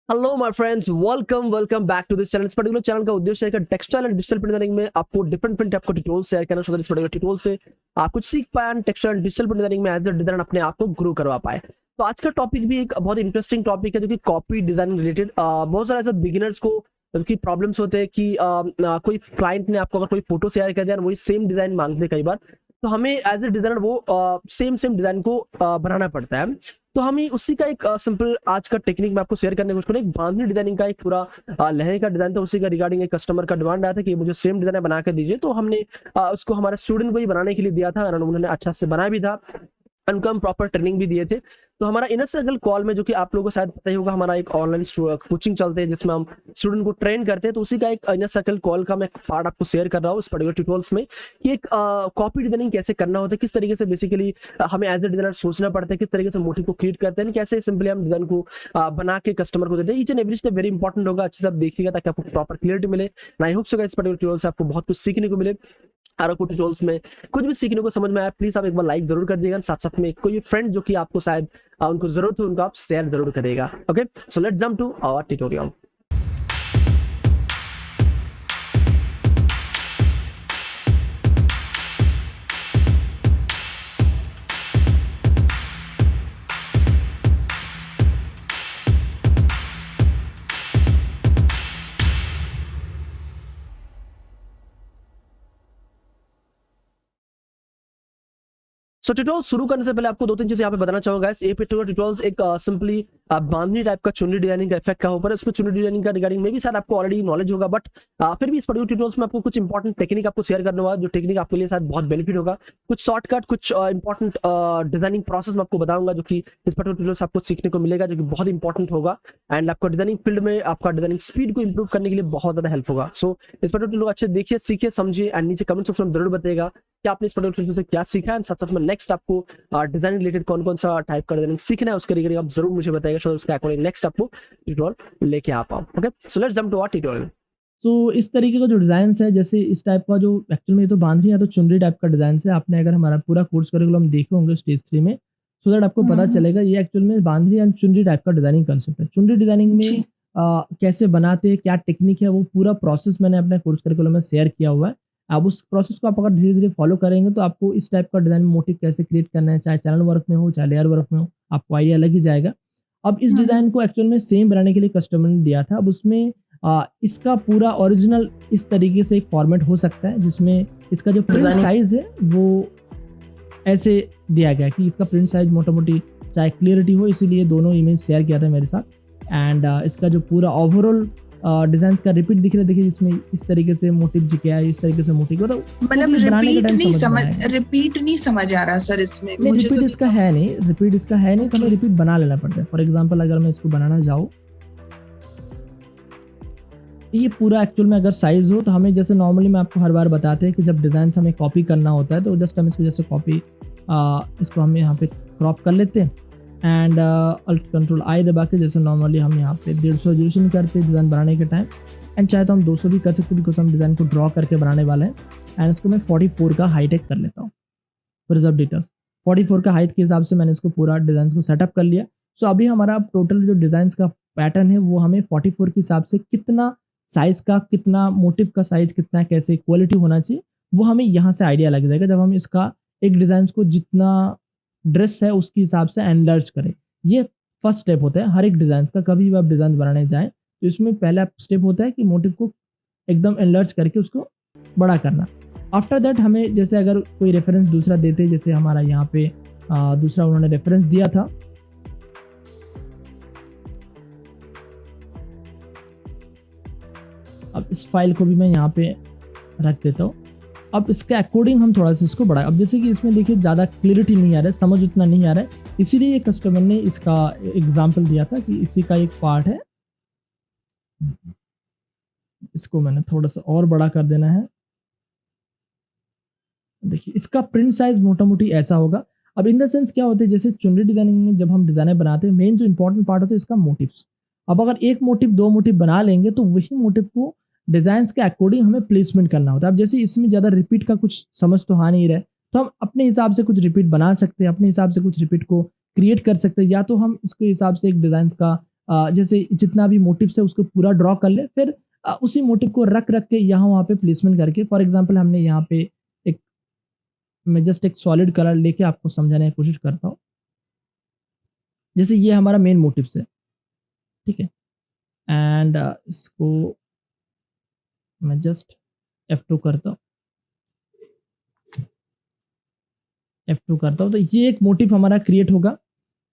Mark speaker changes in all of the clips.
Speaker 1: Hello my friends, welcome back to this channel. इस particular channel का उद्देश्य है कि textile and digital print designing में आपको डिफरेंट टाइप का ट्यूटोरियल शेयर करना, सो दैट इस पर्टिकुलर ट्यूटोरियल से आप कुछ सीख पाए and textile and digital print designing में एज अ डिजाइनर अपने आप को ग्रो करवा पाए। तो आज का टॉपिक भी एक बहुत इंटरेस्टिंग टॉपिक है, जो कि कॉपी डिजाइनिंग रिलेटेड। बहुत सारे ऐसे बिगिनर्स को की प्रॉब्लम्स होते हैं कि कोई क्लाइंट ने आपको अगर कोई फोटो शेयर कर दिया, वही सेम डिजाइन मांगते हैं कई बार, तो हमें एज ए डिजाइनर वो सेम डिजाइन को बनाना पड़ता है। तो हम ही उसी का एक सिंपल आज का टेक्निक मैं आपको शेयर करने की कोशिश करूँ। एक बांधनी डिजाइनिंग का एक पूरा लहंगे का डिजाइन था, उसी का रिगार्डिंग एक कस्टमर का डिमांड आया था कि मुझे सेम डिजाइन बना के दीजिए। तो हमने उसको हमारे स्टूडेंट को ही बनाने के लिए दिया था और उन्होंने अच्छा से बनाया भी था, उनको हम प्रॉपर ट्रेनिंग भी दिए थे। तो हमारा इनर सर्कल कॉल में, जो कि आप लोगों को शायद पता ही होगा, हमारा एक ऑनलाइन कोचिंग चलते हैं जिसमें हम स्टूडेंट को ट्रेन करते हैं। तो उसी का एक इनर सर्कल कॉल का मैं पार्ट आपको शेयर कर रहा हूँ इस पर्टिकुलर ट्यूटोरियल्स में, कि एक कॉपी डिजाइनिंग कैसे करना होता है, किस तरीके से बेसिकली हमें एज ए डिजाइनर सोचना पड़ता है, किस तरीके से मोटिव को क्रिएट करते हैं, कैसे सिंपली हम डिजाइन को बना के कस्टमर को देते हैं। Each and every step very important होगा, अच्छे से आप देखिएगा ताकि आपको प्रॉपर क्लियरिटी मिले। आई होप सो इस पर्टिकुलर ट्यूटोरियल से आपको बहुत कुछ सीखने को मिले। और आपको ट्यूटोरियल्स में कुछ भी सीखने को समझ में आया, प्लीज आप एक बार लाइक जरूर कर दीजिएगा। साथ साथ में कोई फ्रेंड जो कि आपको शायद उनको जरूरत हो, उनको आप शेयर जरूर करिएगा। Okay, so let's jump to our tutorial. So tutorial शुरू करने से पहले आपको दो तीन चीजें यहाँ पे बताना चाहूंगा। ये ट्यूटोरियल एक सिंपली बांधनी टाइप का चुनरी डिजाइनिंग का इफेक्ट का ऊपर है। उसमें चुनरी डिजाइनिंग का रिगार्डिंग में भी शायद आपको ऑलरेडी नॉलेज होगा, बट फिर भी इस पर्टिकुलर ट्यूटोरियल्स में आपको कुछ इंपॉर्टेंट टेक्निक आपको शेयर करना होगा, जो टेक्निक आपके लिए शायद बहुत बेनिफिट होगा। कुछ शॉर्टकट, कुछ इंपॉर्टेंट डिजाइनिंग प्रोसेस मैं आपको बताऊंगा, जो कि इस पर्टिकुलर ट्यूटोरियल से आपको सीखने को मिलेगा, जो कि बहुत इंपॉर्टेंट होगा एंड आपको डिजाइनिंग फील्ड में आपका डिजाइनिंग स्पीड को इंप्रूव करने के लिए बहुत ज्यादा हेल्प होगा। सो इस पर्टिकुलर ट्यूटोरियल अच्छे देखिए, सीखिए, समझिए एंड नीचे कमेंट सेक्शन में जरूर बताइएगा कि आपने इस पर्टिकुलर ट्यूटोरियल से क्या सीखा है। साथ साथ में नेक्स्ट आपको डिजाइन रिलेटेड कौन कौन सा टाइप का डिजाइनिंग सीखना है, उसके रिगार्डिंग आप जरूर मुझे बताइएगा, सो उसके अकॉर्डिंग नेक्स्ट आपको ट्यूटोरियल लेके आ पाऊं। Okay, so let's jump to our tutorial.
Speaker 2: तो इस तरीके का जो डिज़ाइन है, जैसे इस टाइप का, जो एक्चुअल में ये तो बांधनी या तो चुनरी टाइप का डिज़ाइन है। आपने अगर हमारा पूरा कोर्स करिकुलम देखे होंगे स्टेज 3 में, सो दैट आपको पता चलेगा ये एक्चुअल में बांधनी एंड चुनरी टाइप का डिज़ाइनिंग कंसेप्ट है। चुनरी डिज़ाइनिंग में कैसे बनाते हैं, क्या टेक्निक है, वो पूरा प्रोसेस मैंने अपने कोर्स करिकुलम में शेयर किया हुआ है। अब उस प्रोसेस को आप अगर धीरे-धीरे फॉलो करेंगे तो आपको इस टाइप का डिज़ाइन मोटिव कैसे क्रिएट करना है, चाहे चैनल वर्क में हो, चाहे लेयर वर्क में हो, आपको आइडिया लग ही जाएगा। अब इस डिज़ाइन को एक्चुअल में सेम बनाने के लिए कस्टमर ने दिया था। अब उसमें इसका पूरा ओरिजिनल इस तरीके से एक फॉर्मेट हो सकता है, जिसमें इसका जो प्रिंट साइज है वो ऐसे दिया गया कि इसका प्रिंट साइज मोटा-मोटी चाहे क्लियरिटी हो, इसीलिए दोनों इमेज शेयर किया था मेरे साथ। एंड इसका जो पूरा ओवरऑल डिजाइन का रिपीट दिख रहा है, देखिए इसमें इस तरीके से मोटिव जी किया है, इस तरीके से मोटिव मतलब
Speaker 3: रिपीट नहीं समझ आ रहा सर इसमें।
Speaker 2: मुझे रिपीट इसका है नहीं, तो हमें रिपीट बना लेना पड़ता है। फॉर एग्जांपल अगर मैं इसको बनाना चाहूँ, ये पूरा एक्चुअल में अगर साइज हो तो हमें, जैसे नॉर्मली मैं आपको हर बार बताते हैं कि जब डिज़ाइन हमें कॉपी करना होता है तो जस्ट हम इसको जैसे कॉपी इसको हम यहाँ पे क्रॉप कर लेते हैं एंड अल्ट कंट्रोल आई दबा के, जैसे नॉर्मली हम यहाँ पे 150 रेजोल्यूशन करते हैं डिज़ाइन बनाने के टाइम। एंड चाहे तो हम 200 भी कर सकते हैं, बिकॉज हम डिज़ाइन को ड्रॉ करके बनाने वाले हैं। एंड इसको मैं 44 का हाइटेक कर लेता हूँ रिजर्व डिटेल्स। 44 का हाइट के हिसाब से मैंने इसको पूरा डिज़ाइन को सेटअप कर लिया। सो अभी हमारा टोटल जो डिज़ाइन का पैटर्न है वो हमें 44 के हिसाब से कितना साइज का, कितना मोटिव का साइज कितना, कैसे क्वालिटी होना चाहिए, वो हमें यहाँ से आइडिया लग जाएगा जब हम इसका एक डिज़ाइन को जितना ड्रेस है उसके हिसाब से एनलार्ज करें। ये फर्स्ट स्टेप होता है हर एक डिज़ाइन का। कभी भी आप डिज़ाइन बनाने जाएं तो इसमें पहला स्टेप होता है कि मोटिव को एकदम एनलार्ज करके उसको बड़ा करना। आफ्टर दैट हमें, जैसे अगर कोई रेफरेंस दूसरा देते, जैसे हमारा यहाँ पे दूसरा उन्होंने रेफरेंस दिया था, अब इस फाइल को भी मैं यहाँ पे रख देता हूँ। अब इसके अकॉर्डिंग हम थोड़ा सा इसको बढ़ाएं। अब जैसे कि इसमें देखिए ज़्यादा क्लियरिटी नहीं आ रहा है, समझ उतना नहीं आ रहा है, इसीलिए ये कस्टमर ने इसका एग्जाम्पल दिया था कि इसी का एक पार्ट है, इसको मैंने थोड़ा सा और बड़ा कर देना है। देखिए इसका प्रिंट साइज मोटा मोटी ऐसा होगा। अब इन द सेंस क्या होता है, जैसे चुनरी डिजाइनिंग में जब हम डिजाइनर बनाते हैं, मेन जो इंपॉर्टेंट पार्ट होता है इसका मोटिव्स। अब अगर एक मोटिव, दो मोटिव बना लेंगे तो वही मोटिव को डिजाइन के अकॉर्डिंग हमें प्लेसमेंट करना होता है। अब जैसे इसमें ज़्यादा रिपीट का कुछ समझ तो आ नहीं रहा है, तो हम अपने हिसाब से कुछ रिपीट बना सकते हैं, अपने हिसाब से कुछ रिपीट को क्रिएट कर सकते हैं, या तो हम इसके हिसाब से एक डिजाइन का जैसे जितना भी मोटिव्स है उसको पूरा ड्रॉ कर ले, फिर उसी मोटिव को रख रख के यहाँ वहाँ पे प्लेसमेंट करके, फॉर एग्जांपल हमने यहाँ पे एक, मैं जस्ट एक सॉलिड कलर लेके आपको समझाने की कोशिश करता हूँ। जैसे ये हमारा मेन मोटिव्स है, ठीक है, एंड इसको मैं जस्ट F2 करता हूँ, F2 करता हूँ, तो ये एक मोटिव हमारा क्रिएट होगा।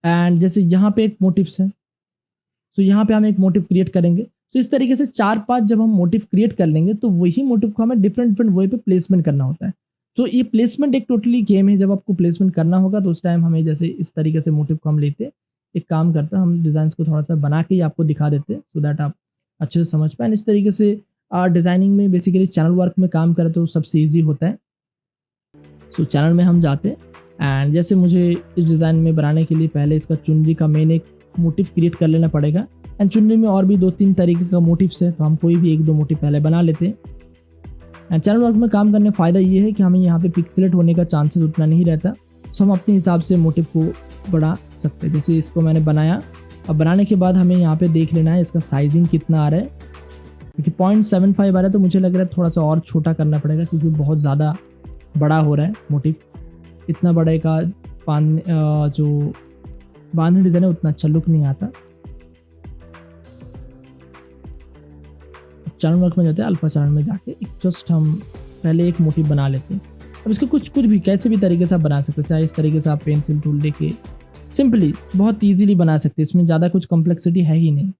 Speaker 2: एंड जैसे यहाँ पे एक मोटिव्स है, तो यहाँ पे हम एक मोटिव क्रिएट करेंगे। तो इस तरीके से 4-5 जब हम मोटिव क्रिएट कर लेंगे तो वही मोटिव को हमें डिफरेंट डिफरेंट वे पे प्लेसमेंट करना होता है। तो ये प्लेसमेंट एक टोटली गेम है। जब आपको प्लेसमेंट करना होगा तो उस टाइम हमें जैसे इस तरीके से मोटिव को हम लेते, एक काम करते हैं, हम डिज़ाइन को थोड़ा सा बना के ही आपको दिखा देते सो दैट आप अच्छे से समझ पाएँ। इस तरीके से डिज़ाइनिंग में बेसिकली चैनल वर्क में काम करें तो सबसे ईजी होता है। सो चैनल में हम जाते एंड जैसे मुझे इस डिज़ाइन में बनाने के लिए पहले इसका चुनरी का मेन एक मोटिव क्रिएट कर लेना पड़ेगा। एंड चुनरी में और भी 2-3 तरीके का मोटिव्स है, तो हम कोई भी 1-2 मोटिव पहले बना लेते हैं। एंड चैनल वर्क में काम करने का फ़ायदा ये है कि हमें यहाँ पे पिक्सेलेट होने का चांसेस उतना नहीं रहता, सो हम अपने हिसाब से मोटिव को बढ़ा सकते हैं। जैसे इसको मैंने बनाया, अब बनाने के बाद हमें यहाँ पे देख लेना है इसका साइजिंग कितना आ रहा है, क्योंकि 0.75 आ रहा है, तो मुझे लग रहा है थोड़ा सा और छोटा करना पड़ेगा क्योंकि बहुत ज़्यादा बड़ा हो रहा है मोटिव। इतना बड़े का जो बांधनी डिज़ाइन है उतना अच्छा लुक नहीं आता। चैनल वर्क में जाते हैं, अल्फा चैनल में जाके जस्ट हम पहले एक मोटिव बना लेते हैं। अब इसको कुछ भी कैसे भी तरीके से आप बना सकते हैं, चाहे इस तरीके से आप पेंसिल टूल लेके सिंपली बहुत इजीली बना सकते हैं, इसमें ज़्यादा कुछ कॉम्प्लेक्सिटी है ही नहीं।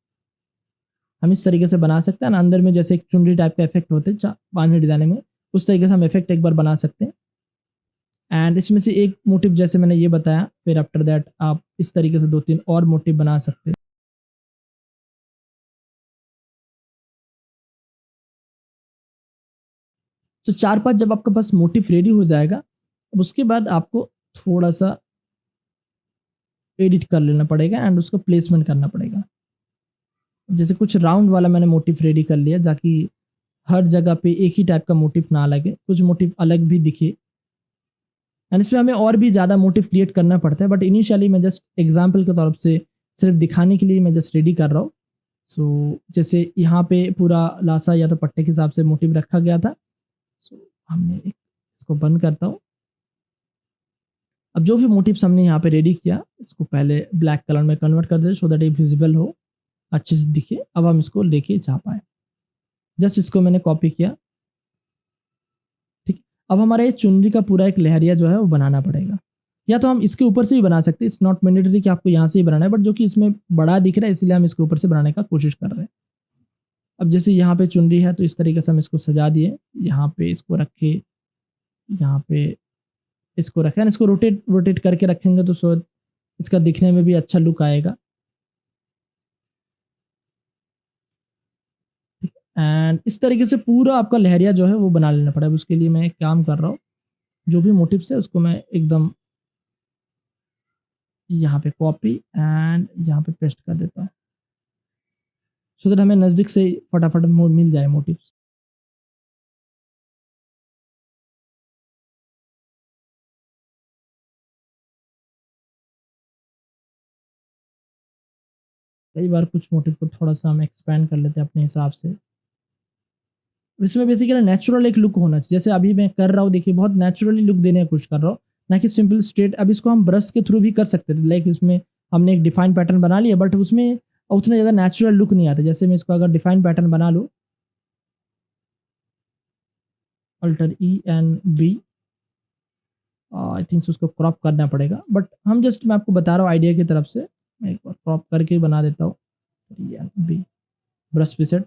Speaker 2: हम इस तरीके से बना सकते हैं ना, अंदर में जैसे एक चुनरी टाइप का इफेक्ट होते हैं बांधनी डिज़ाइन में, उस तरीके से हम इफेक्ट एक बार बना सकते हैं। एंड इसमें से एक मोटिव जैसे मैंने ये बताया, फिर आफ्टर दैट आप इस तरीके से 2-3 और मोटिव बना सकते हैं। तो 4-5 जब आपके पास मोटिव रेडी हो जाएगा, अब उसके बाद आपको थोड़ा सा एडिट कर लेना पड़ेगा एंड उसका प्लेसमेंट करना पड़ेगा। जैसे कुछ राउंड वाला मैंने मोटिव रेडी कर लिया ताकि हर जगह पे एक ही टाइप का मोटिव ना लगे, कुछ मोटिव अलग भी दिखे। एंड इसमें हमें और भी ज़्यादा मोटिव क्रिएट करना पड़ता है, बट इनिशियली मैं जस्ट एग्जाम्पल के तौर से सिर्फ दिखाने के लिए मैं जस्ट रेडी कर रहा हूँ। सो जैसे यहाँ पे पूरा लासा या तो पट्टे के हिसाब से मोटिव रखा गया था, सो हमने इसको बंद करता हूँ। अब जो भी मोटिव्स हमने यहाँ पे रेडी किया इसको पहले ब्लैक कलर में कन्वर्ट कर दें सो दैट ये विजिबल हो, अच्छे से दिखे। अब हम इसको लेके जा पाए, जस्ट इसको मैंने कॉपी किया, ठीक। अब हमारा ये चुनरी का पूरा एक लहरिया जो है वो बनाना पड़ेगा, या तो हम इसके ऊपर से भी बना सकते हैं, इट्स नॉट मैंडेटरी कि आपको यहाँ से ही बनाना है, बट जो कि इसमें बड़ा दिख रहा है इसलिए हम इसके ऊपर से बनाने का कोशिश कर रहे हैं। अब जैसे यहाँ पे चुनरी है तो इस तरीके से हम इसको सजा दिए, यहाँ पे इसको रखे, यहाँ पे इसको रखें, इसको रोटेट करके रखेंगे तो सो इसका दिखने में भी अच्छा लुक आएगा। एंड इस तरीके से पूरा आपका लहरिया जो है वो बना लेना पड़ेगा। उसके लिए मैं एक काम कर रहा हूँ, जो भी मोटिव्स है उसको मैं एकदम यहाँ पे कॉपी एंड यहाँ पे पेस्ट कर देता हूँ सो दैट हमें नज़दीक से फटाफट मिल जाए मोटिव्स। कई बार कुछ मोटिव को थोड़ा सा हम एक्सपेंड कर लेते हैं अपने हिसाब से। इसमें बेसिकली नेचुरल एक लुक होना चाहिए, जैसे अभी मैं कर रहा हूँ, देखिए बहुत नेचुरली लुक देने की कोशिश कर रहा हूँ, ना कि सिंपल स्ट्रेट। अब इसको हम ब्रश के थ्रू भी कर सकते थे, लाइक इसमें हमने एक डिफाइन पैटर्न बना लिया, बट उसमें उतना ज़्यादा नेचुरल लुक नहीं आता। जैसे मैं इसको अगर डिफाइन पैटर्न बना लूँ, alter E and B, I think उसको क्रॉप करना पड़ेगा, बट हम जस्ट मैं आपको बता रहा हूँ आइडिया की तरफ से, मैं एक बार क्रॉप करके बना देता हूँ। E and B, brush preset,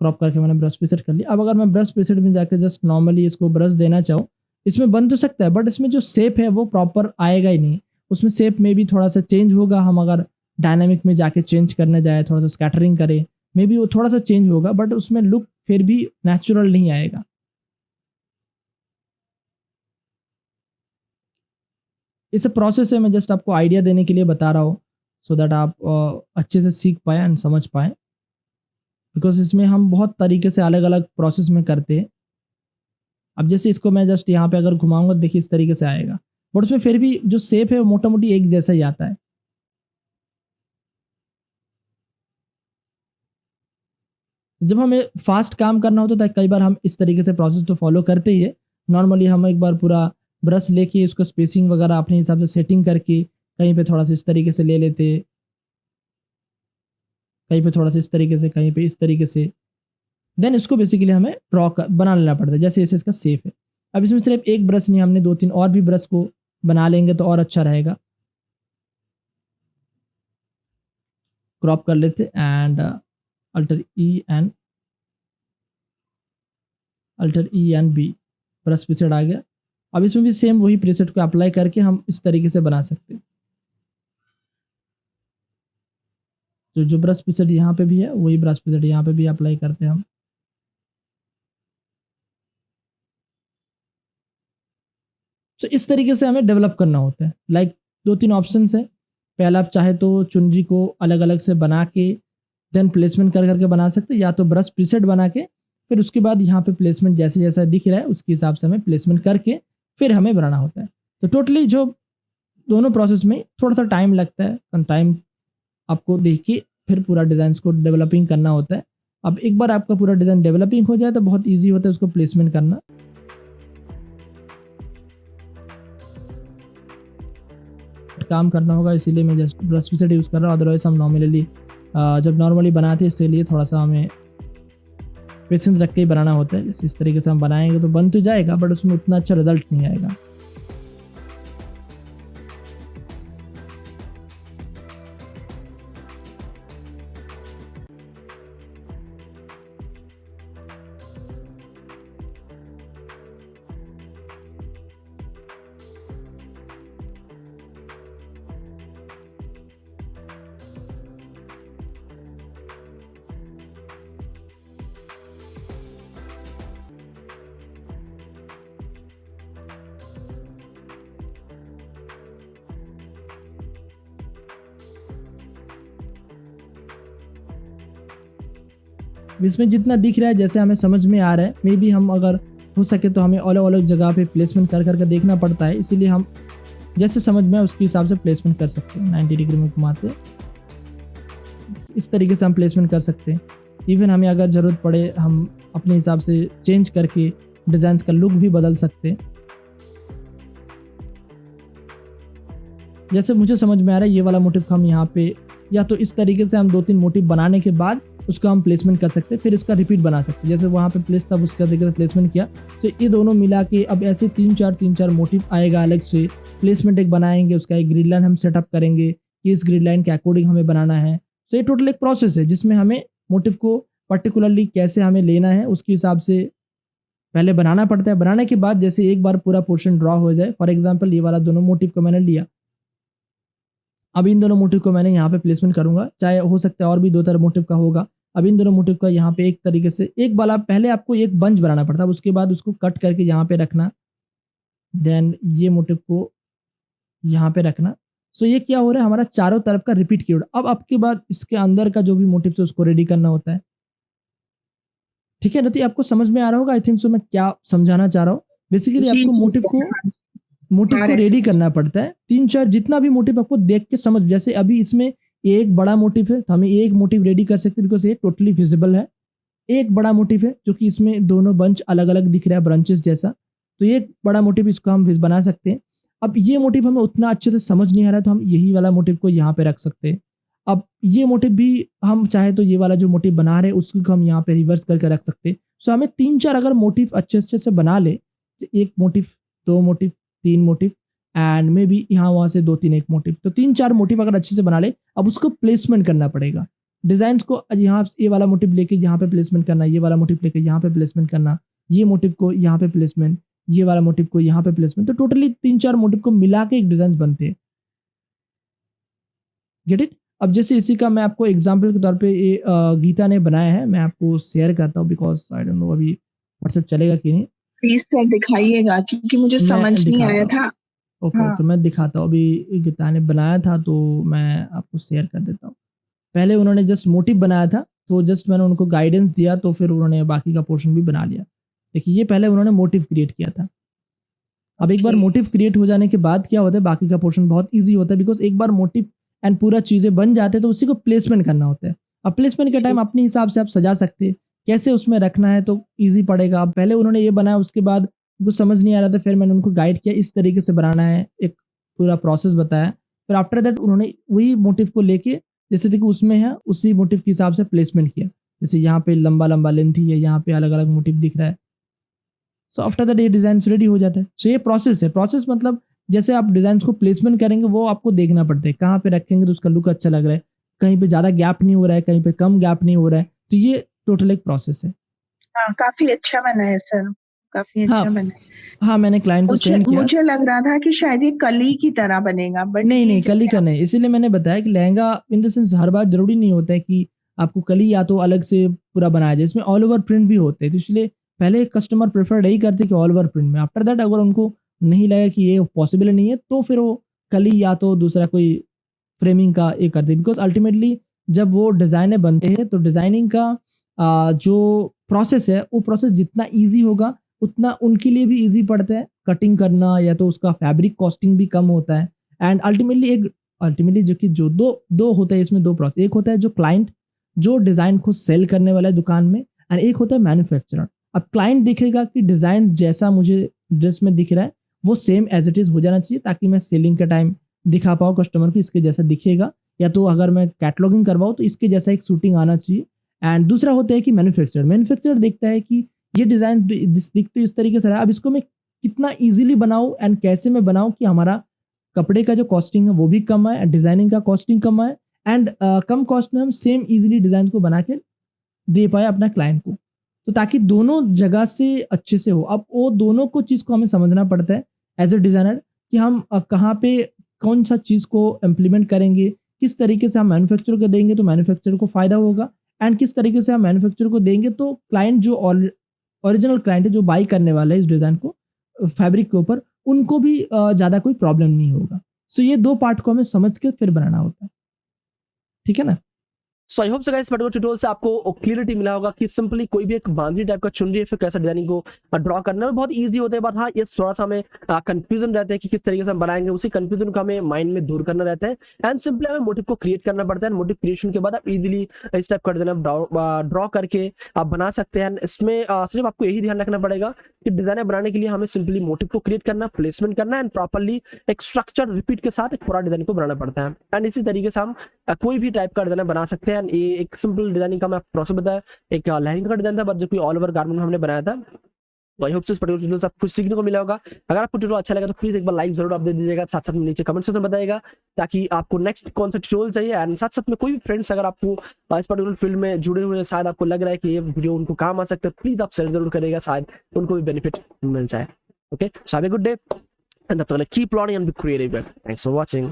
Speaker 2: crop करके मैंने ब्रश प्रीसेट कर लिया। अब अगर मैं ब्रश प्रीसेट में जाकर जस्ट नॉर्मली इसको ब्रश देना चाहूँ, इसमें बन तो सकता है, बट इसमें जो शेप है वो प्रॉपर आएगा ही नहीं। उसमें शेप में भी थोड़ा सा चेंज होगा, हम अगर डायनामिक में जाके चेंज करने जाए, थोड़ा सा स्कैटरिंग करें, मे बी वो थोड़ा सा चेंज होगा, बट उसमें लुक फिर भी नेचुरल नहीं आएगा। इस प्रोसेस है, मैं जस्ट आपको आइडिया देने के लिए बता रहा हूँ सो दैट आप अच्छे से सीख पाए एंड समझ पाए, बिकॉज इसमें हम बहुत तरीके से अलग अलग प्रोसेस में करते हैं। अब जैसे इसको मैं जस्ट यहाँ पे अगर घुमाऊंगा, देखिए इस तरीके से आएगा, बट उसमें फिर भी जो शेप है वो मोटा मोटी एक जैसा ही आता है। जब हमें फास्ट काम करना होता है कई बार हम इस तरीके से प्रोसेस तो फॉलो करते ही है। नॉर्मली हम एक बार पूरा ब्रश लेके उसको स्पेसिंग वगैरह अपने हिसाब से सेटिंग करके कहीं पे थोड़ा सा इस तरीके से ले लेते, कहीं पे थोड़ा सा इस तरीके से, कहीं पे इस तरीके से, देन इसको बेसिकली हमें बना लेना पड़ता है जैसे जैसे इसका सेफ है। अब इसमें सिर्फ एक ब्रश नहीं, हमने 2-3 और भी ब्रश को बना लेंगे तो और अच्छा रहेगा। क्रॉप कर लेते and alter E and B, brush preset आ गया। अब इसमें भी सेम वही प्रीसेट को अप्लाई करके हम इस तरीके से बना सकते हैं। तो जो ब्रश प्रीसेट यहाँ पे भी है वही ब्रश प्रीसेट यहाँ पे भी अप्लाई करते हैं हम। तो इस तरीके से हमें डेवलप करना होता है। लाइक 2-3 ऑप्शंस है। पहला आप चाहे तो चुनरी को अलग अलग से बना के देन प्लेसमेंट कर करके बना सकते हैं, या तो ब्रश प्रीसेट बना के फिर उसके बाद यहाँ पे प्लेसमेंट जैसे जैसा दिख रहा है उसके हिसाब से हमें प्लेसमेंट करके फिर हमें बनाना होता है। तो टोटली जो दोनों प्रोसेस में थोड़ा सा टाइम लगता है, टाइम आपको देख के फिर पूरा डिज़ाइन को डेवलपिंग करना होता है। अब एक बार आपका पूरा डिज़ाइन डेवलपिंग हो जाए तो बहुत ईजी होता है उसको प्लेसमेंट करना। काम करना होगा इसीलिए मैं जस्ट ब्रश प्रीसेट यूज़ कर रहा हूँ। अदरवाइज हम नॉर्मली जब नॉर्मली बनाते हैं इसके लिए थोड़ा सा हमें पेशेंस रख के ही बनाना होता है। जैसे इस तरीके से हम बनाएंगे तो बन तो जाएगा बट उसमें उतना अच्छा रिजल्ट नहीं आएगा। इसमें जितना दिख रहा है जैसे हमें समझ में आ रहा है, मे बी हम अगर हो सके तो हमें अलग अलग जगह पे प्लेसमेंट कर करके देखना पड़ता है, इसीलिए हम जैसे समझ में आए उसके हिसाब से प्लेसमेंट कर सकते हैं। 90 डिग्री में घुमाते इस तरीके से हम प्लेसमेंट कर सकते हैं। इवन हमें अगर ज़रूरत पड़े हम अपने हिसाब से चेंज करके डिज़ाइन का लुक भी बदल सकते हैं। जैसे मुझे समझ में आ रहा है ये वाला मोटिव हम यहाँ पे या तो इस तरीके से हम 2-3 मोटिव बनाने के बाद उसका हम प्लेसमेंट कर सकते हैं, फिर इसका रिपीट बना सकते हैं। जैसे वहाँ पे प्लेस था उसका तरीके से प्लेसमेंट किया, तो ये दोनों मिला के अब ऐसे 3-4 मोटिव आएगा अलग से, प्लेसमेंट एक बनाएंगे, उसका एक ग्रिड लाइन हम सेटअप करेंगे कि इस ग्रिड लाइन के अकॉर्डिंग हमें बनाना है। तो ये टोटल एक प्रोसेस है जिसमें हमें मोटिव को पर्टिकुलरली कैसे हमें लेना है उसके हिसाब से पहले बनाना पड़ता है। बनाने के बाद जैसे एक बार पूरा पोर्शन ड्रॉ हो जाए, फॉर एग्जाम्पल ये वाला दोनों मोटिव को मैंने लिया, अब इन दोनों मोटिव को मैंने यहाँ पे प्लेसमेंट करूंगा, चाहे हो सकता है और भी 2-3 मोटिव का होगा। अब इन दोनों मोटिव का यहाँ पे एक तरीके से एक वाला पहले आपको एक बंच बनाना पड़ता है, उसके बाद उसको कट करके यहाँ पे रखना, देन ये मोटिव को यहाँ पे रखना। सो ये क्या हो रहा है हमारा चारों तरफ का रिपीट कीवर्ड। अब आपके बाद इसके अंदर का जो भी मोटिव है उसको रेडी करना होता है। ठीक है नती, आपको समझ में आ रहा होगा आई थिंक सो मैं क्या समझाना चाह रहा हूँ। बेसिकली आपको मोटिव को रेडी करना पड़ता है। 3-4 जितना भी मोटिव आपको देख के समझ, जैसे अभी इसमें एक बड़ा मोटिव है तो हमें एक मोटिव रेडी कर सकते हैं बिकॉज ये टोटली विजिबल है। एक बड़ा मोटिव है जो कि इसमें दोनों बंच अलग अलग दिख रहा है ब्रांचेस जैसा, तो एक बड़ा मोटिव इसको हम बना सकते हैं। अब ये मोटिव हमें उतना अच्छे से समझ नहीं आ रहा है तो हम यही वाला मोटिव को यहाँ पे रख सकते हैं। अब ये मोटिव भी हम चाहे तो ये वाला जो मोटिव बना रहे हैं उसको हम यहाँ पे रिवर्स करके रख सकते हैं। सो हमें 3-4 अगर मोटिव अच्छे से बना ले, तो एक motive, 2 motive, 3 motive and may be यहाँ वहाँ से 2-3 एक मोटिव, तो 3-4 मोटिव अगर अच्छे से बना ले, अब उसको प्लेसमेंट करना पड़ेगा। डिजाइन को यहाँ ये वाला मोटिव लेके यहाँ पे प्लेसमेंट करना, ये वाला मोटिव लेके यहाँ पे प्लेसमेंट करना, ये मोटिव को यहाँ पे प्लेसमेंट, ये वाला मोटिव को यहाँ पे प्लेसमेंट, तो टोटली 3-4 मोटिव को मिला के एक डिजाइन बनते हैं। Get it. अब जैसे इसी का मैं आपको एग्जाम्पल के तौर पे ये गीता ने बनाया है, मैं आपको शेयर करता हूँ बिकॉज आई डोंट नो अभी व्हाट्सएप चलेगा कि नहीं।
Speaker 3: प्लीज सर दिखाइएगा क्योंकि मुझे समझ नहीं आया था।
Speaker 2: ओके मैं दिखाता हूँ। अभी गीता ने बनाया था तो मैं आपको शेयर कर देता हूँ। पहले उन्होंने जस्ट मोटिव बनाया था तो जस्ट मैंने उनको गाइडेंस दिया तो फिर उन्होंने बाकी का पोर्शन भी बना लिया। देखिए ये पहले उन्होंने मोटिव क्रिएट किया था। अब एक बार मोटिव क्रिएट हो जाने के बाद क्या होता है, बाकी का पोर्शन बहुत ईजी होता है बिकॉज एक बार मोटिव एंड पूरा चीज़ें बन जाते हैं तो उसी को प्लेसमेंट करना होता है। अब प्लेसमेंट के टाइम अपने हिसाब से आप सजा सकते हैं, कैसे उसमें रखना है तो ईजी पड़ेगा। अब पहले उन्होंने ये बनाया, उसके बाद उनको समझ नहीं आ रहा था, फिर मैंने उनको गाइड किया इस तरीके से बनाना है, एक पूरा प्रोसेस बताया। फिर आफ्टर दैट उन्होंने वही मोटिव को लेके जैसे देखो उसमें है उसी मोटिव के हिसाब से प्लेसमेंट किया। जैसे यहाँ पे लंबा लंबा लेंथी है, यहाँ पे अलग अलग मोटिव दिख रहा है। सो आफ्टर दैट ये डिजाइन रेडी हो जाता है। सो ये प्रोसेस है। प्रोसेस मतलब जैसे आप डिजाइन को प्लेसमेंट करेंगे वो आपको देखना पड़ता है, कहाँ पे रखेंगे तो उसका लुक अच्छा लग रहा है, कहीं पे ज्यादा गैप नहीं हो रहा है, कहीं पे कम गैप नहीं हो रहा है। तो ये टोटल एक प्रोसेस है।
Speaker 3: हाँ, काफी अच्छा बना है सर, काफी
Speaker 2: हाँ
Speaker 3: अच्छा बना है।
Speaker 2: हाँ, मैंने क्लाइंट को सेंड किया।
Speaker 3: मुझे लग रहा था कि शायद ये कली की तरह बनेगा, बट
Speaker 2: नहीं नहीं, कली का नहीं। इसीलिए मैंने बताया कि लहंगा इन द सेंस हर बार जरूरी नहीं होता है कि आपको कली या तो अलग से पूरा बनाया जाए, इसमें ऑल ओवर प्रिंट भी होते हैं। तो इसलिए पहले कस्टमर प्रेफर यही करते कि ऑल ओवर प्रिंट में। आफ्टर दैट अगर उनको नहीं लगा कि ये पॉसिबल नहीं है तो फिर वो कली या तो दूसरा कोई फ्रेमिंग का ये करते हैं। बिकॉज अल्टीमेटली जब वो डिजाइने बनते हैं तो डिजाइनिंग का जो प्रोसेस है वो प्रोसेस जितना ईजी होगा उतना उनके लिए भी ईजी पड़ता है कटिंग करना, या तो उसका फैब्रिक कॉस्टिंग भी कम होता है। एंड अल्टीमेटली जो कि जो दो होता है इसमें, दो प्रोसेस। एक होता है जो क्लाइंट जो डिजाइन को सेल करने वाला है दुकान में, एंड एक होता है मैन्युफैक्चरर। अब क्लाइंट देखेगा कि डिजाइन जैसा मुझे ड्रेस में दिख रहा है वो सेम एज इट इज हो जाना चाहिए, ताकि मैं सेलिंग के टाइम दिखा पाऊँ कस्टमर को इसके जैसा दिखेगा, या तो अगर मैं कैटलॉगिंग करवाऊँ तो इसके जैसा एक शूटिंग आना चाहिए। एंड दूसरा होता है कि मैन्युफैक्चरर देखता है कि ये डिजाइन दिख तो इस तरीके से रहा है, अब इसको मैं कितना इजीली बनाऊं एंड कैसे मैं बनाऊं कि हमारा कपड़े का जो कॉस्टिंग है वो भी कम आए, डिजाइनिंग का कॉस्टिंग कम आए, एंड कम कॉस्ट में हम सेम इजीली डिजाइन को बना के दे पाए अपना क्लाइंट को, तो ताकि दोनों जगह से अच्छे से हो। अब वो दोनों को चीज़ को हमें समझना पड़ता है एज ए डिजाइनर कि हम कहाँ पे कौन सा चीज़ को इम्प्लीमेंट करेंगे, किस तरीके से हम मैन्युफैक्चरर को देंगे तो मैन्युफैक्चरर को फायदा होगा, एंड किस तरीके से हम मैन्युफैक्चरर को देंगे तो क्लाइंट जो ओरिजिनल क्लाइंट है जो बाई करने वाला है इस डिजाइन को फैब्रिक के ऊपर, उनको भी ज़्यादा कोई प्रॉब्लम नहीं होगा। सो ये दो पार्ट को हमें समझ के फिर बनाना होता है, ठीक है ना।
Speaker 1: So I hope so guys particular tutorial से आपको क्लियरिटी मिला होगा कि सिंपली कोई भी एक बांधनी टाइप का चुनरी है फिर कैसा डिजाइनिंग को ड्रॉ करना में बहुत इजी होता है। बट हाँ, ये थोड़ा सा हमें कंफ्यूजन रहता है कि किस तरीके से हम बनाएंगे, उसी कंफ्यूजन को हमें माइंड में दूर करना रहता है। एंड सिंपली हमें मोटिव को क्रिएट करना पड़ता है। मोटिव क्रिएशन के बाद आप इजीली इस टाइप कर देना, ड्रॉ करके आप बना सकते हैं। इसमें सिर्फ आपको यही ध्यान रखना पड़ेगा कि डिजाइन बनाने के लिए हमें सिंपली मोटिव को क्रिएट करना, प्लेसमेंट करना एंड प्रॉपर्ली एक स्ट्रक्चर रिपीट के साथ एक पूरा डिजाइन को बनाना पड़ता है। एंड इसी तरीके से हम कोई भी टाइप का डिजाइन बना सकते हैं। ये एक सिंपल डिजाइनिंग का मैं प्रोसेस बताया, एक लहंगा का डिजाइन था बट जो कोई ऑल ओवर गारमेंट हमने बनाया था। आई होप इस पर्टिकुलर ट्यूटोरियल से आपको कुछ सीखने को मिला होगा। अगर आपको ट्यूटोरियल अच्छा लगा तो प्लीज एक बार लाइक जरूर आप दे दीजिएगा, साथ साथ में नीचे कमेंट सेक्शन में बताइएगा ताकि आपको नेक्स्ट कौन सा ट्यूटोरियल चाहिए। एंड साथ साथ में कोई भी फ्रेंड्स अगर आपको इस पर्टिकुलर फील्ड में जुड़े हुए हैं, शायद आपको लग रहा है कि ये वीडियो उनको काम आ सकता है, प्लीज आप शेयर जरूर करेगा, शायद उनको भी बेनिफिट मिल जाए। Okay, so have a good day and तब तक keep learning and be creative. Thanks for watching.